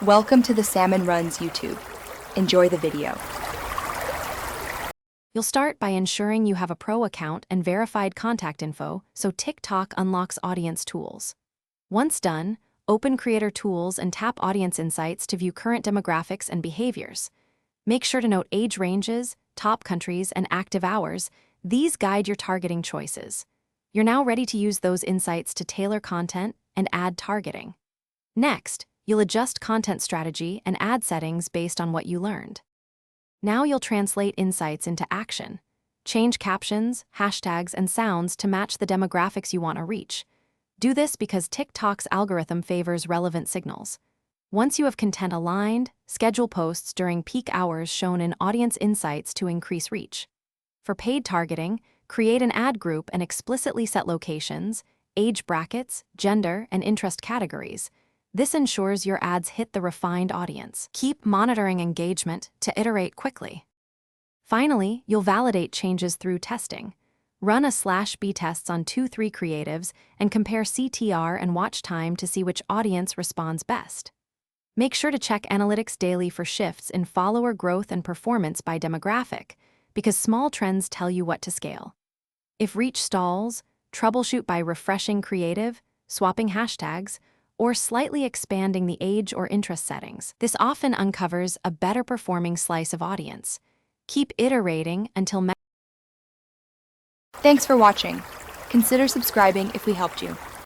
Welcome to the Salmon Runs YouTube. Enjoy the video. You'll start by ensuring you have a pro account and verified contact info so TikTok unlocks audience tools. Once done, open Creator Tools and tap Audience Insights to view current demographics and behaviors. Make sure to note age ranges, top countries, and active hours. These guide your targeting choices. You're now ready to use those insights to tailor content and ad targeting. Next, you'll adjust content strategy and ad settings based on what you learned. Now you'll translate insights into action. Change captions, hashtags, and sounds to match the demographics you want to reach. Do this because TikTok's algorithm favors relevant signals. Once you have content aligned, schedule posts during peak hours shown in Audience Insights to increase reach. For paid targeting, create an ad group and explicitly set locations, age brackets, gender, and interest categories. This ensures your ads hit the refined audience. Keep monitoring engagement to iterate quickly. Finally, you'll validate changes through testing. Run a/B tests on 2-3 creatives and compare CTR and watch time to see which audience responds best. Make sure to check analytics daily for shifts in follower growth and performance by demographic, because small trends tell you what to scale. If reach stalls, troubleshoot by refreshing creative, swapping hashtags, or slightly expanding the age or interest settings. This often uncovers a better performing slice of audience. Keep iterating until Thanks for watching. Consider subscribing if we helped you.